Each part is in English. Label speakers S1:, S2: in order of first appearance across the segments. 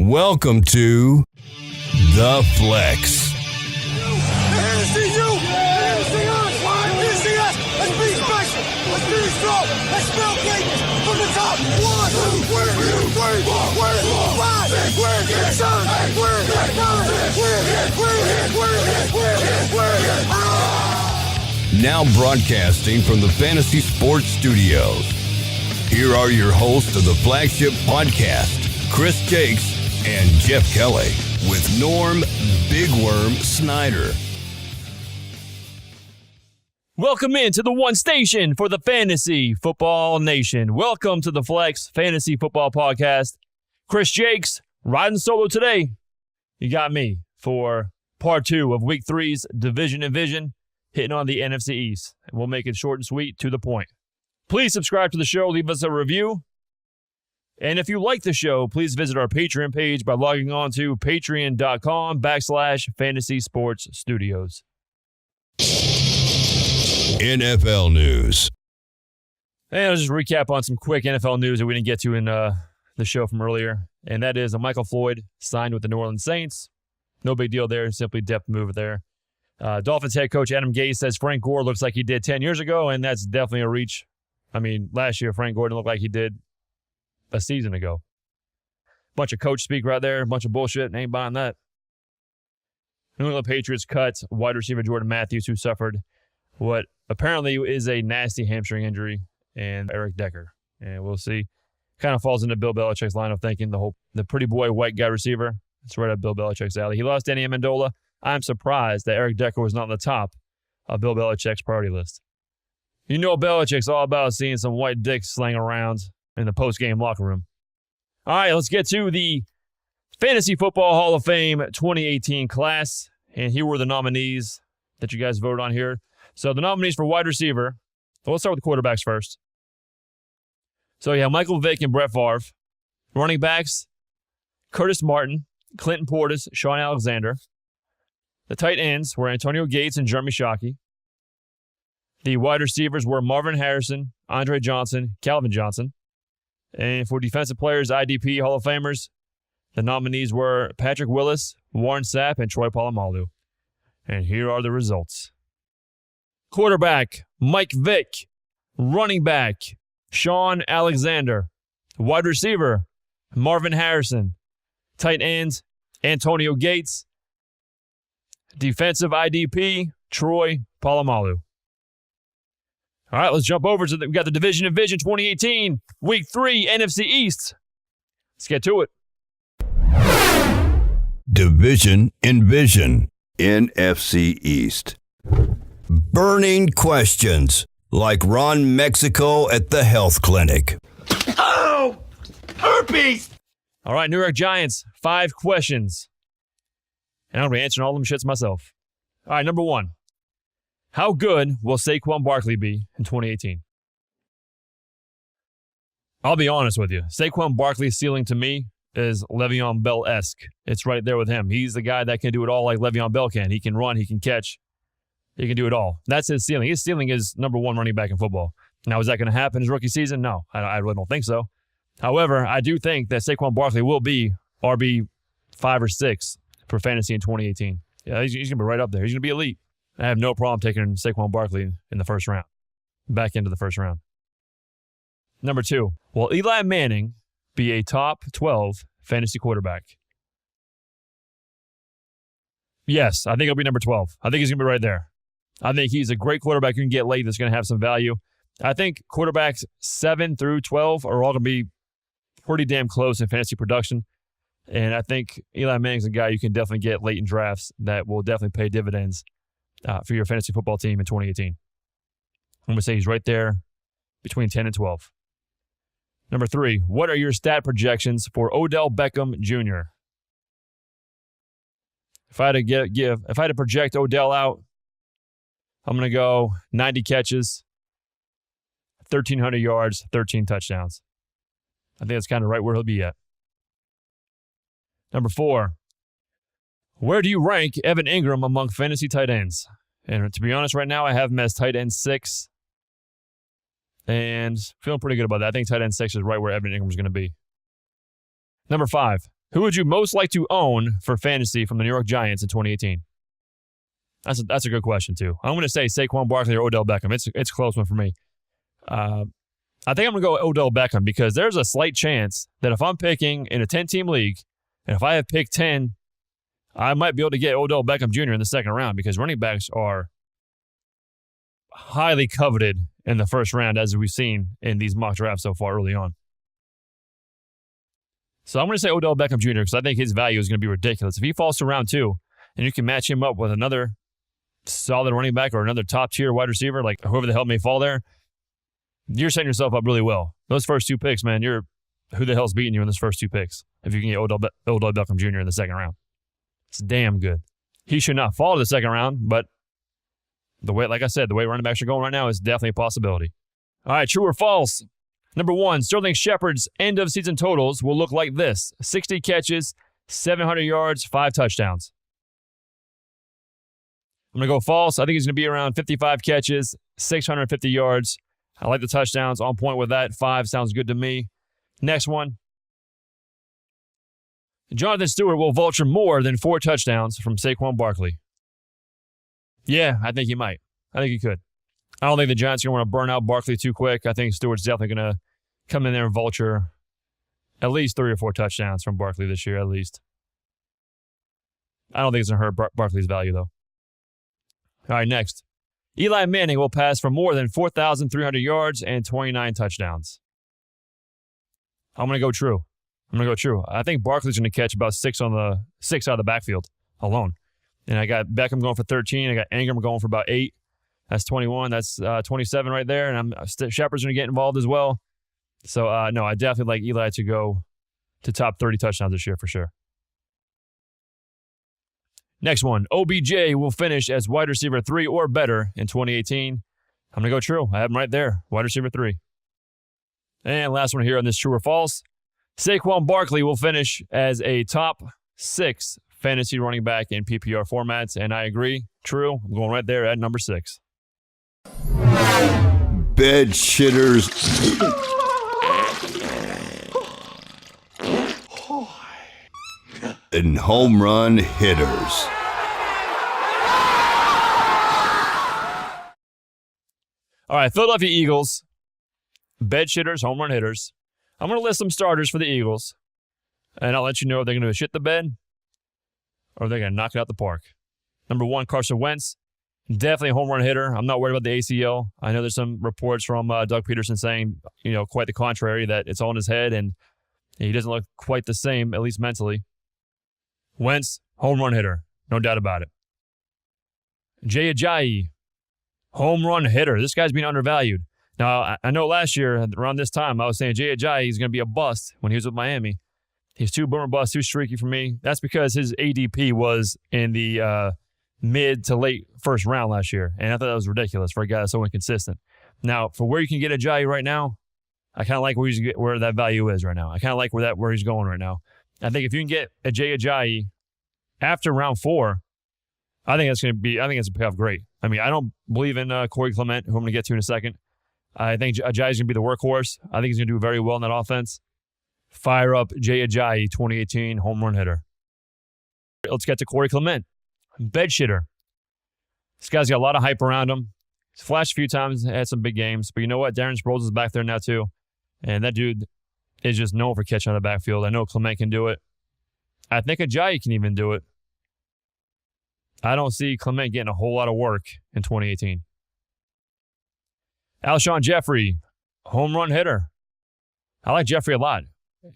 S1: Welcome to The Flex.
S2: Let's be special. Let's be strong. Let's spell greatness from the top. 1, 2, 3, 4, 5, 6, 7, 8, 9,
S1: Now broadcasting from the Fantasy Sports Studios. Here are your hosts of the flagship podcast, Chris Jakes and Jeff Kelly, with Norm Big Worm Snyder.
S3: Welcome into the one station for the Fantasy Football Nation. Welcome to the Flex Fantasy Football Podcast. Chris Jakes, riding solo today. You got me for part 2 of Week 3's Division Envision, hitting on the NFC East. And we'll make it short and sweet, to the point. Please subscribe to the show, leave us a review. And if you like the show, please visit our Patreon page by logging on to patreon.com/Fantasy Sports Studios.
S1: NFL news.
S3: And I'll just recap on some quick NFL news that we didn't get to in the show from earlier. And that is Michael Floyd signed with the New Orleans Saints. No big deal there, simply depth move there. Dolphins head coach Adam Gase says Frank Gore looks like he did 10 years ago, and that's definitely a reach. I mean, last year Frank Gore didn't look like he did a season ago. Bunch of coach speak right there, a bunch of bullshit, ain't buying that. New England Patriots cut wide receiver Jordan Matthews, who suffered what apparently is a nasty hamstring injury, and Eric Decker. And we'll see. Kind of falls into Bill Belichick's line of thinking, the pretty boy white guy receiver. It's right up Bill Belichick's alley. He lost Danny Amendola. I'm surprised that Eric Decker was not on the top of Bill Belichick's priority list. You know Belichick's all about seeing some white dicks slang around in the post-game locker room. All right, let's get to the Fantasy Football Hall of Fame 2018 class. And here were the nominees that you guys voted on here. So the nominees for wide receiver, let's start with the quarterbacks first. So you have Michael Vick and Brett Favre. Running backs, Curtis Martin, Clinton Portis, Sean Alexander. The tight ends were Antonio Gates and Jeremy Shockey. The wide receivers were Marvin Harrison, Andre Johnson, Calvin Johnson. And for defensive players, IDP Hall of Famers, the nominees were Patrick Willis, Warren Sapp, and Troy Polamalu. And here are the results. Quarterback, Mike Vick. Running back, Sean Alexander. Wide receiver, Marvin Harrison. Tight end, Antonio Gates. Defensive IDP, Troy Polamalu. All right, let's jump over to we got the Division Envision 2018, Week 3, NFC East. Let's get to it.
S1: Division Envision, NFC East. Burning questions, like Ron Mexico at the health clinic.
S2: Oh! Herpes!
S3: All right, New York Giants, 5 questions. And I'm going to be answering all them shits myself. All right, number 1. How good will Saquon Barkley be in 2018? I'll be honest with you. Saquon Barkley's ceiling to me is Le'Veon Bell-esque. It's right there with him. He's the guy that can do it all like Le'Veon Bell can. He can run, he can catch, he can do it all. That's his ceiling. His ceiling is number 1 running back in football. Now, is that going to happen his rookie season? No, I really don't think so. However, I do think that Saquon Barkley will be RB 5 or 6 for fantasy in 2018. Yeah, he's going to be right up there. He's going to be elite. I have no problem taking Saquon Barkley in the first round, back into the first round. Number 2, will Eli Manning be a top 12 fantasy quarterback? Yes, I think he'll be number 12. I think he's going to be right there. I think he's a great quarterback you can get late that's going to have some value. I think quarterbacks 7 through 12 are all going to be pretty damn close in fantasy production. And I think Eli Manning's a guy you can definitely get late in drafts that will definitely pay dividends for your fantasy football team in 2018. I'm going to say he's right there between 10 and 12. Number 3, what are your stat projections for Odell Beckham Jr.? If I had to project Odell out, I'm going to go 90 catches, 1,300 yards, 13 touchdowns. I think that's kind of right where he'll be at. Number 4, where do you rank Evan Ingram among fantasy tight ends? And to be honest, right now I have him as tight end 6. And feeling pretty good about that. I think tight end 6 is right where Evan Ingram's going to be. Number 5, Who would you most like to own for fantasy from the New York Giants in 2018? That's a good question, too. I'm going to say Saquon Barkley or Odell Beckham. It's a close one for me. I think I'm going to go Odell Beckham because there's a slight chance that if I'm picking in a 10-team league, and if I have picked 10, I might be able to get Odell Beckham Jr. in the second round because running backs are highly coveted in the first round, as we've seen in these mock drafts so far early on. So I'm going to say Odell Beckham Jr. because I think his value is going to be ridiculous. If he falls to round 2 and you can match him up with another solid running back or another top-tier wide receiver, like whoever the hell may fall there, you're setting yourself up really well. Those first 2 picks, man, who the hell's beating you in those first 2 picks if you can get Odell Beckham Jr. in the second round? It's damn good. He should not fall to the second round, but like I said, the way running backs are going right now is definitely a possibility. All right, true or false? Number 1, Sterling Shepard's end-of-season totals will look like this: 60 catches, 700 yards, 5 touchdowns. I'm going to go false. I think he's going to be around 55 catches, 650 yards. I like the touchdowns. On point with that. 5 sounds good to me. Next one. Jonathan Stewart will vulture more than 4 touchdowns from Saquon Barkley. Yeah, I think he might. I think he could. I don't think the Giants are going to want to burn out Barkley too quick. I think Stewart's definitely going to come in there and vulture at least 3 or 4 touchdowns from Barkley this year, at least. I don't think it's going to hurt Barkley's value, though. All right, next. Eli Manning will pass for more than 4,300 yards and 29 touchdowns. I'm going to go true. I think Barkley's going to catch about 6 out of the backfield alone. And I got Beckham going for 13. I got Ingram going for about 8. That's 21. That's 27 right there. And Shepard's going to get involved as well. So, no, I definitely like Eli to go to top 30 touchdowns this year for sure. Next one. OBJ will finish as wide receiver 3 or better in 2018. I'm going to go true. I have him right there. Wide receiver 3. And last one here on this true or false. Saquon Barkley will finish as a top 6 fantasy running back in PPR formats. And I agree. True. I'm going right there at number 6.
S1: Bed shitters and home run hitters.
S3: All right, Philadelphia Eagles, bed shitters, home run hitters. I'm going to list some starters for the Eagles, and I'll let you know if they're going to shit the bed or if they're going to knock it out the park. Number 1, Carson Wentz. Definitely a home run hitter. I'm not worried about the ACL. I know there's some reports from Doug Peterson saying, quite the contrary, that it's all in his head and he doesn't look quite the same, at least mentally. Wentz, home run hitter. No doubt about it. Jay Ajayi, home run hitter. This guy's being undervalued. Now, I know last year around this time I was saying Jay Ajayi is going to be a bust when he was with Miami. He's too boomer bust, too streaky for me. That's because his ADP was in the mid to late first round last year, and I thought that was ridiculous for a guy that's so inconsistent. Now, for where you can get Ajayi right now, I kind of like where that value is right now. I kind of like where he's going right now. I think if you can get a Jay Ajayi after round 4, I think it's going to pay off great. I mean, I don't believe in Corey Clement, who I'm going to get to in a second. I think Ajayi's going to be the workhorse. I think he's going to do very well in that offense. Fire up Jay Ajayi, 2018 home run hitter. Let's get to Corey Clement. Bed shitter. This guy's got a lot of hype around him. He's flashed a few times, had some big games. But you know what? Darren Sproles is back there now too. And that dude is just known for catching on the backfield. I know Clement can do it. I think Ajayi can even do it. I don't see Clement getting a whole lot of work in 2018. Alshon Jeffrey, home run hitter. I like Jeffrey a lot.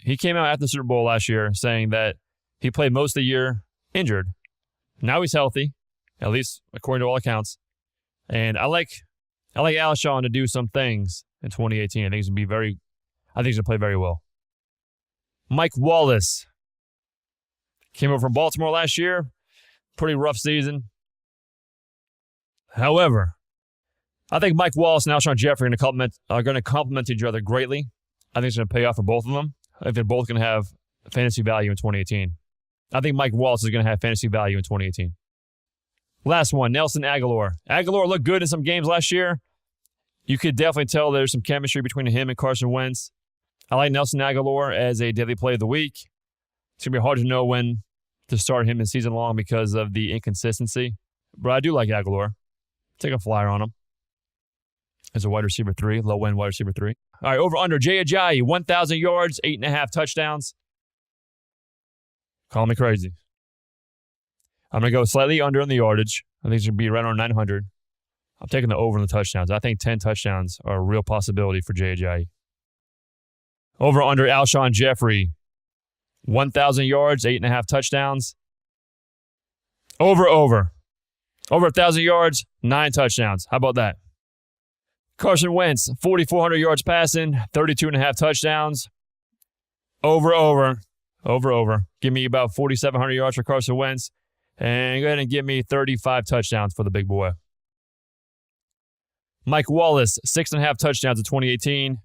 S3: He came out after the Super Bowl last year saying that he played most of the year injured. Now he's healthy, at least according to all accounts. And I like Alshon to do some things in 2018. I think he's going to play very well. Mike Wallace came over from Baltimore last year. Pretty rough season. However, I think Mike Wallace and Alshon Jeffrey are going to complement each other greatly. I think it's going to pay off for both of them. I think they're both going to have fantasy value in 2018. I think Mike Wallace is going to have fantasy value in 2018. Last one, Nelson Aguilar. Aguilar looked good in some games last year. You could definitely tell there's some chemistry between him and Carson Wentz. I like Nelson Aguilar as a daily play of the week. It's going to be hard to know when to start him in season long because of the inconsistency. But I do like Aguilar. Take a flyer on him as a wide receiver 3, low-end wide receiver 3. All right, over-under, Jay Ajayi, 1,000 yards, 8.5 touchdowns. Call me crazy. I'm going to go slightly under on the yardage. I think it's going to be right around 900. I'm taking the over on the touchdowns. I think 10 touchdowns are a real possibility for Jay Ajayi. Over-under, Alshon Jeffrey, 1,000 yards, 8.5 touchdowns. Over. Over 1,000 yards, 9 touchdowns. How about that? Carson Wentz, 4,400 yards passing, 32.5 touchdowns. Over. Give me about 4,700 yards for Carson Wentz. And go ahead and give me 35 touchdowns for the big boy. Mike Wallace, 6.5 touchdowns in 2018.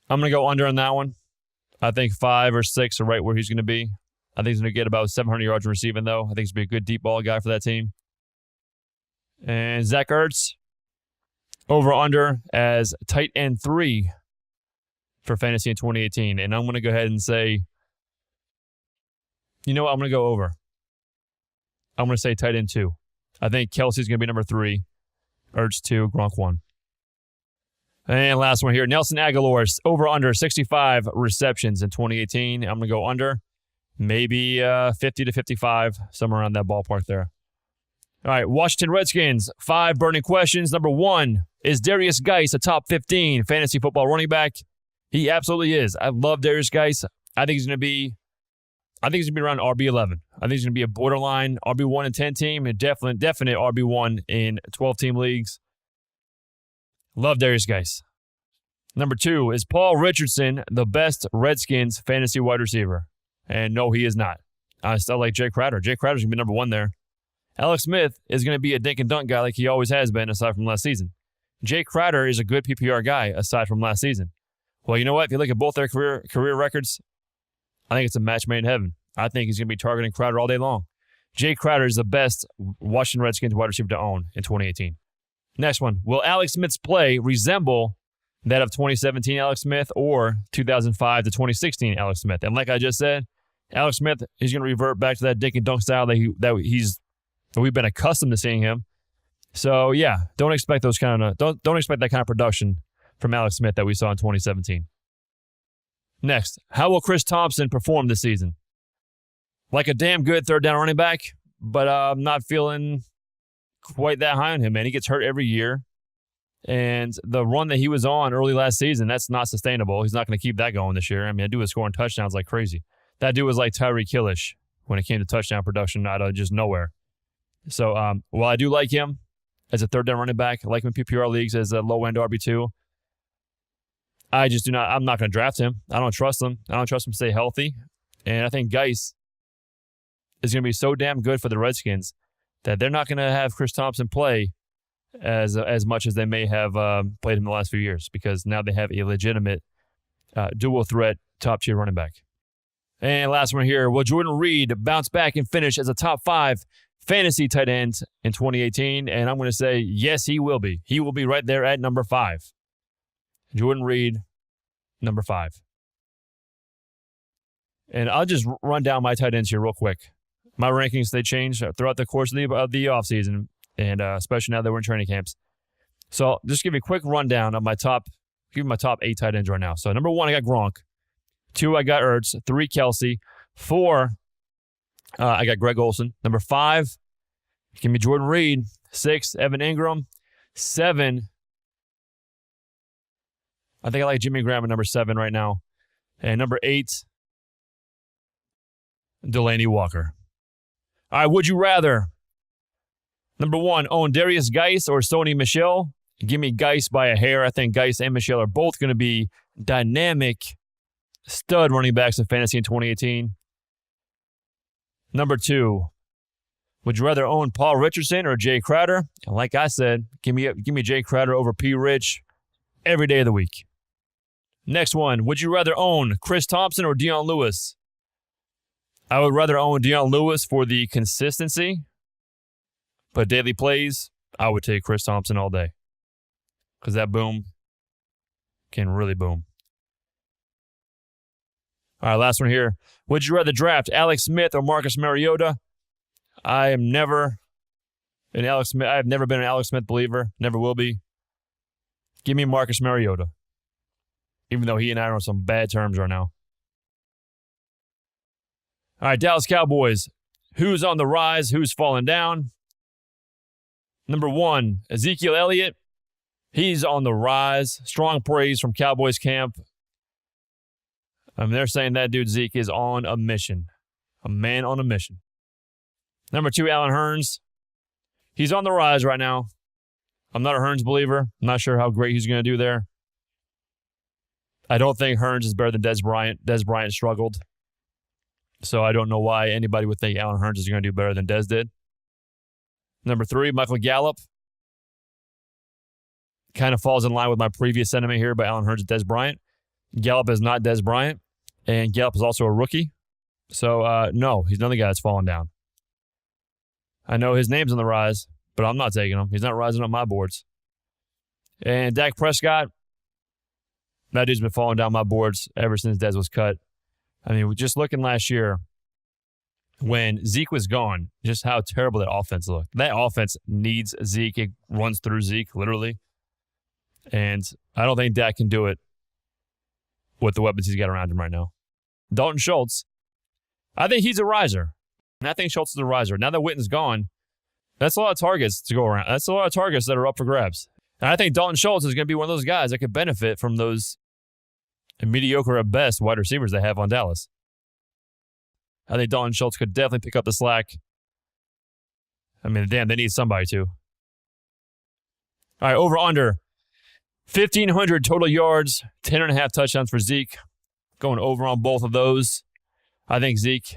S3: I'm going to go under on that one. I think 5 or 6 are right where he's going to be. I think he's going to get about 700 yards in receiving, though. I think he's going to be a good deep ball guy for that team. And Zach Ertz, over-under as tight end 3 for fantasy in 2018. And I'm going to go ahead and say, you know what? I'm going to go over. I'm going to say tight end 2. I think Kelsey's going to be number 3. Ertz 2, Gronk 1. And last one here, Nelson Aguilar, over-under 65 receptions in 2018. I'm going to go under. Maybe 50 to 55, somewhere around that ballpark there. All right, Washington Redskins, 5 burning questions. Number 1, is Darius Geis a top 15 fantasy football running back? He absolutely is. I love Darius Geis. I think he's going to be around RB11. I think he's going to be a borderline RB1 in 10 team, and definite RB1 in 12-team leagues. Love Darius Geis. Number 2, is Paul Richardson the best Redskins fantasy wide receiver? And no, he is not. I still like Jay Crowder. Jay Crowder's going to be number 1 there. Alex Smith is going to be a dink and dunk guy like he always has been aside from last season. Jay Crowder is a good PPR guy aside from last season. Well, you know what? If you look at both their career records, I think it's a match made in heaven. I think he's going to be targeting Crowder all day long. Jay Crowder is the best Washington Redskins wide receiver to own in 2018. Next one. Will Alex Smith's play resemble that of 2017 Alex Smith or 2005 to 2016 Alex Smith? And like I just said, Alex Smith, he's going to revert back to that dink and dunk style that we've been accustomed to seeing him. So yeah, don't expect that kind of production from Alex Smith that we saw in 2017. Next, how will Chris Thompson perform this season? Like a damn good third down running back, but I'm not feeling quite that high on him, man. He gets hurt every year. And the run that he was on early last season, that's not sustainable. He's not going to keep that going this year. I mean, that dude was scoring touchdowns like crazy. That dude was like Tyreek Hillish when it came to touchdown production out of just nowhere. So while I do like him as a third down running back, I like him in PPR leagues as a low-end RB2, I'm not going to draft him. I don't trust him. I don't trust him to stay healthy. And I think Geis is going to be so damn good for the Redskins that they're not going to have Chris Thompson play as much as they may have played him the last few years because now they have a legitimate dual-threat top-tier running back. And last one here, will Jordan Reed bounce back and finish as a top 5 fantasy tight end in 2018? And I'm going to say, yes, he will be. He will be right there at number 5. Jordan Reed, number 5. And I'll just run down my tight ends here real quick. My rankings, they change throughout the course of the offseason, and especially now that we're in training camps. So just give you a quick rundown of my top 8 tight ends right now. So number 1, I got Gronk. 2, I got Ertz. 3, Kelsey. 4, I got Greg Olsen. Number 5, give me Jordan Reed. 6, Evan Ingram. 7, I think I like Jimmy Graham at number 7 right now. And number 8, Delaney Walker. All right, would you rather, number 1, own Darius Geis or Sony Michel? Give me Geis by a hair. I think Geis and Michel are both going to be dynamic stud running backs in fantasy in 2018. Number 2, would you rather own Paul Richardson or Jay Crowder? And like I said, give me Jay Crowder over P. Rich every day of the week. Next one, would you rather own Chris Thompson or Dion Lewis? I would rather own Dion Lewis for the consistency, but daily plays, I would take Chris Thompson all day because that boom can really boom. All right, last one here. Would you rather draft Alex Smith or Marcus Mariota? I have never been an Alex Smith believer. Never will be. Give me Marcus Mariota. Even though he and I are on some bad terms right now. All right, Dallas Cowboys. Who's on the rise? Who's falling down? Number 1, Ezekiel Elliott. He's on the rise. Strong praise from Cowboys camp. They're saying that dude Zeke is on a mission. A man on a mission. Number 2, Allen Hurns. He's on the rise right now. I'm not a Hurns believer. I'm not sure how great he's going to do there. I don't think Hurns is better than Dez Bryant. Dez Bryant struggled. So I don't know why anybody would think Allen Hurns is going to do better than Dez did. Number 3, Michael Gallup. Kind of falls in line with my previous sentiment here by Allen Hurns and Dez Bryant. Gallup is not Dez Bryant, and Gallup is also a rookie. So, no, he's another guy that's falling down. I know his name's on the rise, but I'm not taking him. He's not rising up my boards. And Dak Prescott, that dude's been falling down my boards ever since Dez was cut. I mean, just looking last year when Zeke was gone, just how terrible that offense looked. That offense needs Zeke. It runs through Zeke, literally. And I don't think Dak can do it with the weapons he's got around him right now. Dalton Schultz, I think he's a riser. And I think Schultz is a riser. Now that Witten's gone, that's a lot of targets to go around. That's a lot of targets that are up for grabs. And I think Dalton Schultz is going to be one of those guys that could benefit from those mediocre at best wide receivers they have on Dallas. I think Dalton Schultz could definitely pick up the slack. I mean, damn, they need somebody to. All right, over-under. 1,500 total yards, 10.5 touchdowns for Zeke. Going over on both of those. I think Zeke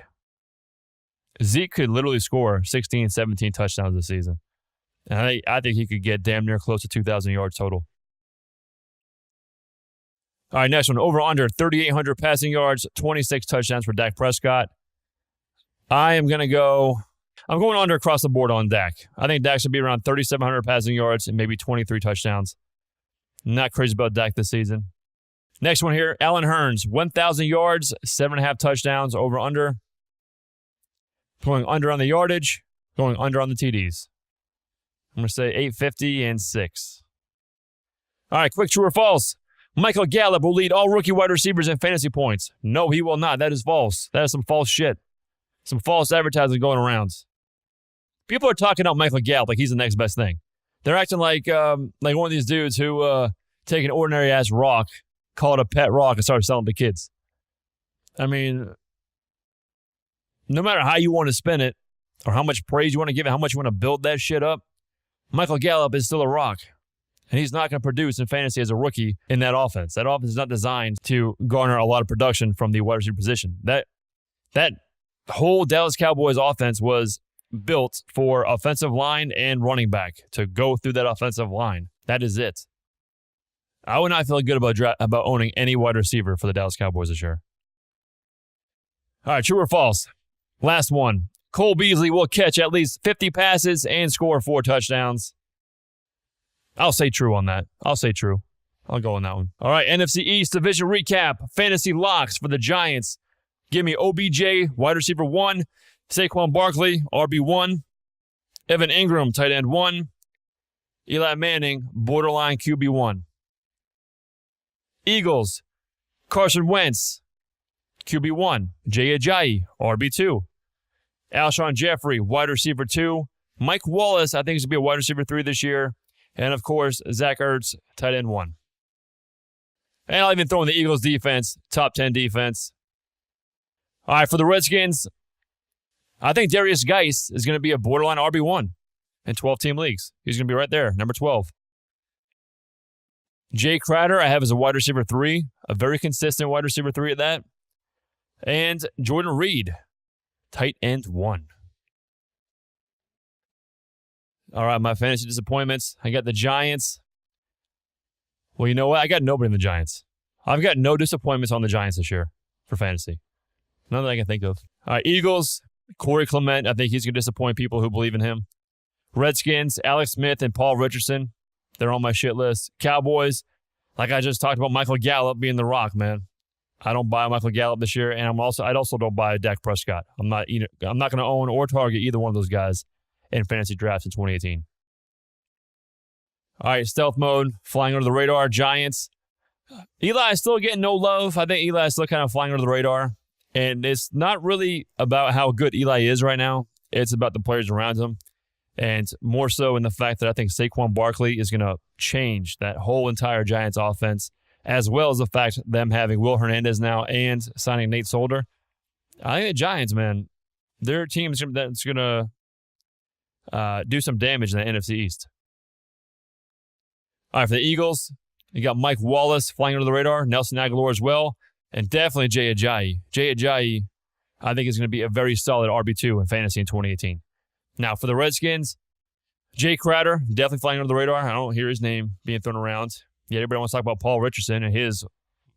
S3: could literally score 16, 17 touchdowns this season. And I think he could get damn near close to 2,000 yards total. All right, next one. Over under 3,800 passing yards, 26 touchdowns for Dak Prescott. I'm going under across the board on Dak. I think Dak should be around 3,700 passing yards and maybe 23 touchdowns. Not crazy about Dak this season. Next one here, Allen Hurns, 1,000 yards, 7.5 touchdowns, over under. Going under on the yardage, going under on the TDs. I'm going to say 850 and 6. All right, quick true or false. Michael Gallup will lead all rookie wide receivers in fantasy points. No, he will not. That is false. That is some false shit. Some false advertising going around. People are talking about Michael Gallup like he's the next best thing. They're acting like one of these dudes who take an ordinary-ass rock, call it a pet rock, and start selling it to kids. I mean, no matter how you want to spin it or how much praise you want to give it, how much you want to build that shit up, Michael Gallup is still a rock. And he's not going to produce in fantasy as a rookie in that offense. That offense is not designed to garner a lot of production from the wide receiver position. That whole Dallas Cowboys offense was built for offensive line and running back to go through that offensive line. That is it. I would not feel good about owning any wide receiver for the Dallas Cowboys this year. All right, true or false? Last one. Cole Beasley will catch at least 50 passes and score 4 touchdowns. I'll say true on that. I'll say true. I'll go on that one. All right, NFC East division recap. Fantasy locks for the Giants. Give me OBJ, wide receiver 1. Saquon Barkley, RB1. Evan Ingram, tight end 1. Eli Manning, borderline QB1. Eagles, Carson Wentz, QB1. Jay Ajayi, RB2. Alshon Jeffrey, wide receiver 2. Mike Wallace, I think he's going to be a wide receiver 3 this year. And, of course, Zach Ertz, tight end 1. And I'll even throw in the Eagles defense, top 10 defense. All right, for the Redskins, I think Darius Geis is going to be a borderline RB1 in 12-team leagues. He's going to be right there, number 12. Jay Crowder, I have as a wide receiver 3, a very consistent wide receiver 3 at that. And Jordan Reed, tight end 1. All right, my fantasy disappointments. I got the Giants. Well, you know what? I got nobody in the Giants. I've got no disappointments on the Giants this year for fantasy. None that I can think of. All right, Eagles, Corey Clement. I think he's going to disappoint people who believe in him. Redskins, Alex Smith and Paul Richardson. They're on my shit list. Cowboys, like I just talked about Michael Gallup being the rock, man. I don't buy Michael Gallup this year, and I also don't buy Dak Prescott. I'm not going to own or target either one of those guys in fantasy drafts in 2018. All right, stealth mode, flying under the radar, Giants. Eli is still getting no love. I think Eli is still kind of flying under the radar, and it's not really about how good Eli is right now. It's about the players around him, and more so in the fact that I think Saquon Barkley is going to change that whole entire Giants offense, as well as the fact that them having Will Hernandez now and signing Nate Solder. I think the Giants, man, they're a team that's going to do some damage in the NFC East. All right, for the Eagles, you got Mike Wallace flying under the radar, Nelson Aguilar as well, and definitely Jay Ajayi. Jay Ajayi, I think, is going to be a very solid RB2 in fantasy in 2018. Now, for the Redskins, Jay Crowder, definitely flying under the radar. I don't hear his name being thrown around. Yeah, everybody wants to talk about Paul Richardson and his,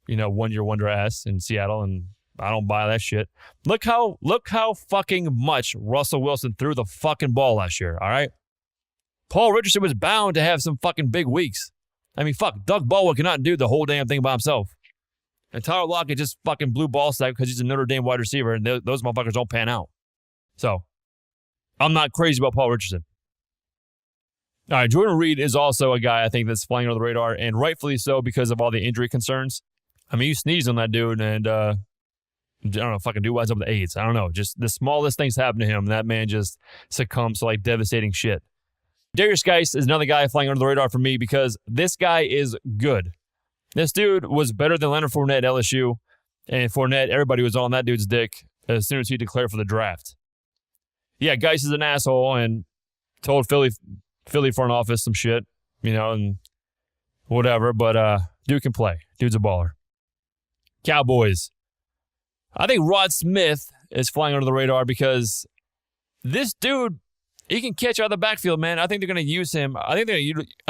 S3: one-year wonder ass in Seattle, and I don't buy that shit. Look how fucking much Russell Wilson threw the fucking ball last year, all right? Paul Richardson was bound to have some fucking big weeks. I mean, fuck, Doug Baldwin cannot do the whole damn thing by himself. And Tyler Lockett just fucking blew ball sack because he's a Notre Dame wide receiver, and those motherfuckers don't pan out. So, I'm not crazy about Paul Richardson. All right, Jordan Reed is also a guy I think that's flying under the radar, and rightfully so because of all the injury concerns. I mean, you sneeze on that dude, and I don't know, fucking dude winds up with AIDS. I don't know. Just the smallest things happen to him, and that man just succumbs to like devastating shit. Darius Geis is another guy flying under the radar for me because this guy is good. This dude was better than Leonard Fournette at LSU, and Fournette, everybody was on that dude's dick as soon as he declared for the draft. Yeah, Geis is an asshole and told Philly front office some shit, and whatever, but dude can play. Dude's a baller. Cowboys. I think Rod Smith is flying under the radar because this dude, he can catch out of the backfield, man. I think they're going to use him. I think they're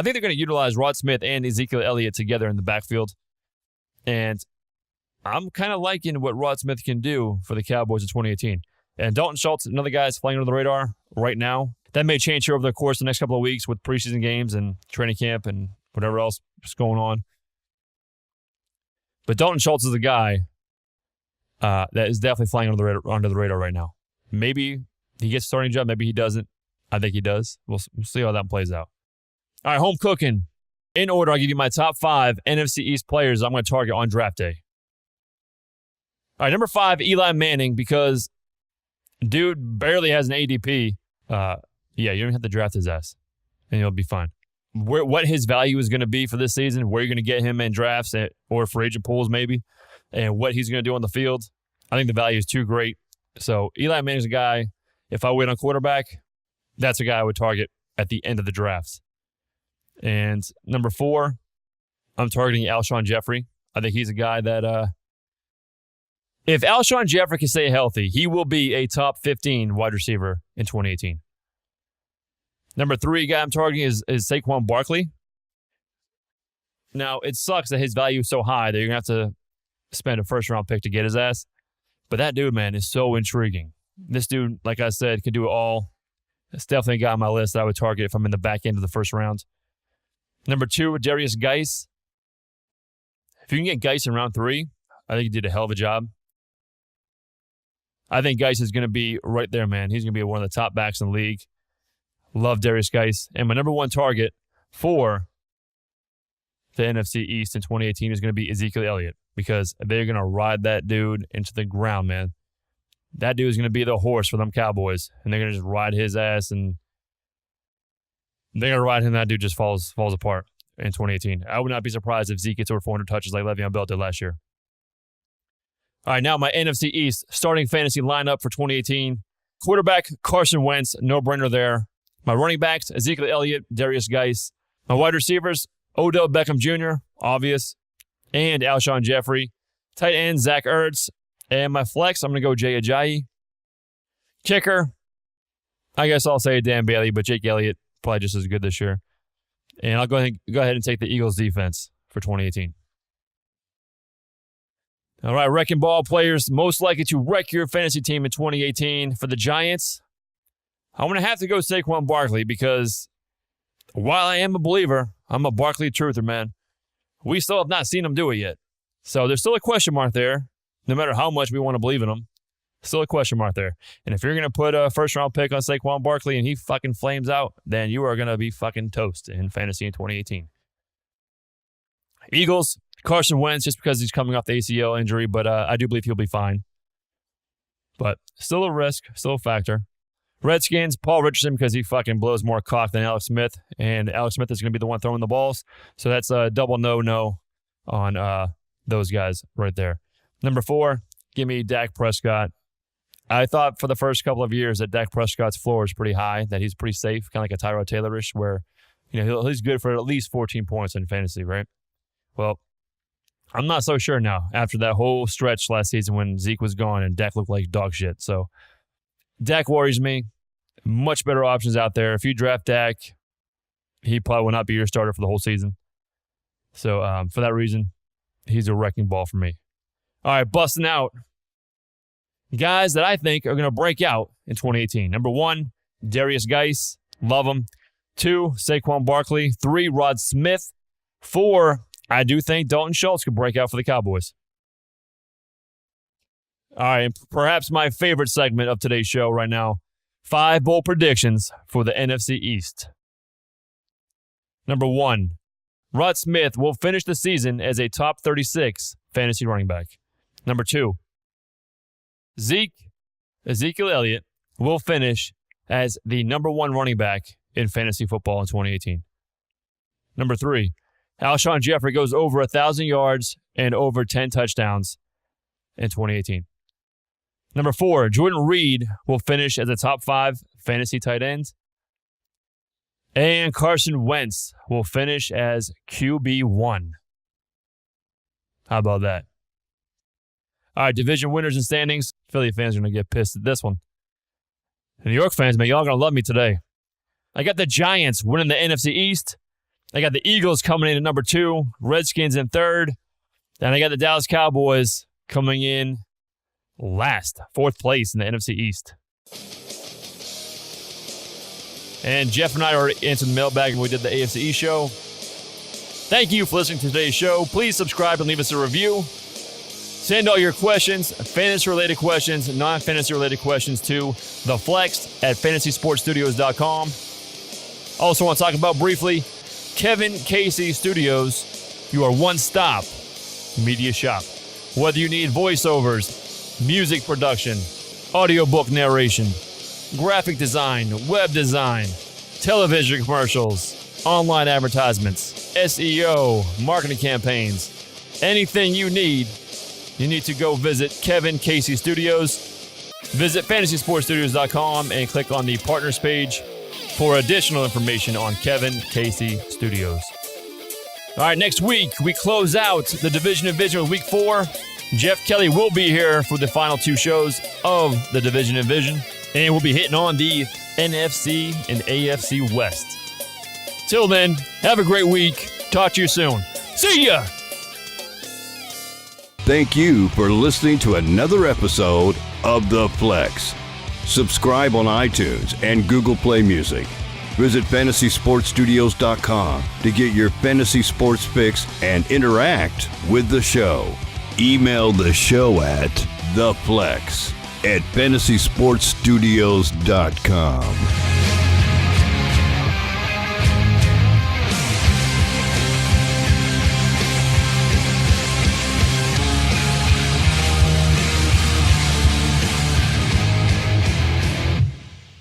S3: going to utilize Rod Smith and Ezekiel Elliott together in the backfield. And I'm kind of liking what Rod Smith can do for the Cowboys in 2018. And Dalton Schultz, another guy that's flying under the radar right now. That may change here over the course of the next couple of weeks with preseason games and training camp and whatever else is going on. But Dalton Schultz is a guy that is definitely flying under the radar right now. Maybe he gets a starting job. Maybe he doesn't. I think he does. We'll see how that plays out. All right, home cooking. In order, I'll give you my top 5 NFC East players I'm going to target on draft day. All right, number 5, Eli Manning, because dude barely has an ADP. Yeah, you don't have to draft his ass, and he'll be fine. What his value is going to be for this season, where you're going to get him in drafts or free agent pools maybe, and what he's going to do on the field, I think the value is too great. So Eli Manning's a guy, if I wait on quarterback, that's a guy I would target at the end of the draft. And number 4, I'm targeting Alshon Jeffrey. I think he's a guy that if Alshon Jeffrey can stay healthy, he will be a top 15 wide receiver in 2018. Number 3 guy I'm targeting is Saquon Barkley. Now, it sucks that his value is so high that you're going to have to spend a first-round pick to get his ass. But that dude, man, is so intriguing. This dude, like I said, can do it all. It's definitely a guy on my list that I would target if I'm in the back end of the first round. Number 2, Darius Geis. If you can get Geis in round 3, I think he did a hell of a job. I think Geis is going to be right there, man. He's going to be one of the top backs in the league. Love Darius Geis. And my number 1 target for the NFC East in 2018 is going to be Ezekiel Elliott because they're going to ride that dude into the ground, man. That dude is going to be the horse for them Cowboys, and they're going to just ride his ass, and they're going to ride him. That dude just falls apart in 2018. I would not be surprised if Zeke gets over 400 touches like Le'Veon Bell did last year. All right, now my NFC East starting fantasy lineup for 2018. Quarterback, Carson Wentz, no-brainer there. My running backs, Ezekiel Elliott, Darius Geis. My wide receivers, Odell Beckham Jr., obvious, and Alshon Jeffrey. Tight end, Zach Ertz. And my flex, I'm going to go Jay Ajayi. Kicker, I guess I'll say Dan Bailey, but Jake Elliott probably just as good this year. And I'll go ahead and take the Eagles defense for 2018. All right, wrecking ball players most likely to wreck your fantasy team in 2018. For the Giants, I'm going to have to go Saquon Barkley because while I am a believer, I'm a Barkley truther, man. We still have not seen him do it yet. So there's still a question mark there, no matter how much we want to believe in him. Still a question mark there. And if you're going to put a first-round pick on Saquon Barkley and he fucking flames out, then you are going to be fucking toast in fantasy in 2018. Eagles, Carson Wentz, just because he's coming off the ACL injury, but I do believe he'll be fine. But still a risk, still a factor. Redskins, Paul Richardson, because he fucking blows more cock than Alex Smith, and Alex Smith is going to be the one throwing the balls. So that's a double no on those guys right there. Number 4, give me Dak Prescott. I thought for the first couple of years that Dak Prescott's floor is pretty high, that he's pretty safe, kind of like a Tyrod Taylor-ish, where he's good for at least 14 points in fantasy, right? Well, I'm not so sure now after that whole stretch last season when Zeke was gone and Dak looked like dog shit. So Dak worries me. Much better options out there. If you draft Dak, he probably will not be your starter for the whole season. So for that reason, he's a wrecking ball for me. All right, busting out. Guys that I think are going to break out in 2018. Number 1, Darius Geis. Love him. 2, Saquon Barkley. 3, Rod Smith. 4, I do think Dalton Schultz could break out for the Cowboys. All right, perhaps my favorite segment of today's show right now. 5 bold predictions for the NFC East. Number 1, Rod Smith will finish the season as a top 36 fantasy running back. Number 2, Ezekiel Elliott will finish as the number 1 running back in fantasy football in 2018. Number 3, Alshon Jeffrey goes over 1,000 yards and over 10 touchdowns in 2018. Number 4, Jordan Reed will finish as a top 5 fantasy tight end. And Carson Wentz will finish as QB1. How about that? All right, division winners and standings. Philly fans are going to get pissed at this one. New York fans, man, y'all going to love me today. I got the Giants winning the NFC East. I got the Eagles coming in at number 2, Redskins in 3rd. And I got the Dallas Cowboys coming in last, 4th place in the NFC East. And Jeff and I already answered the mailbag when we did the AFC East show. Thank you for listening to today's show. Please subscribe and leave us a review. Send all your questions, fantasy-related questions, non-fantasy-related questions to theflex@fantasysportstudios.com. Also want to talk about briefly, Kevin Casey Studios, you are one-stop media shop. Whether you need voiceovers, music production, audiobook narration, graphic design, web design, television commercials, online advertisements, SEO, marketing campaigns, anything you need to go visit Kevin Casey Studios. Visit fantasysportstudios.com and click on the partners page for additional information on Kevin Casey Studios. All right, next week we close out the Division Envision with Week 4. Jeff Kelly will be here for the final 2 shows of the Division Envision, and we'll be hitting on the NFC and AFC West. Till then, have a great week. Talk to you soon. See ya!
S1: Thank you for listening to another episode of The Flex. Subscribe on iTunes and Google Play Music. Visit FantasySportsStudios.com to get your fantasy sports fix and interact with the show. Email the show at theflex@FantasySportsStudios.com.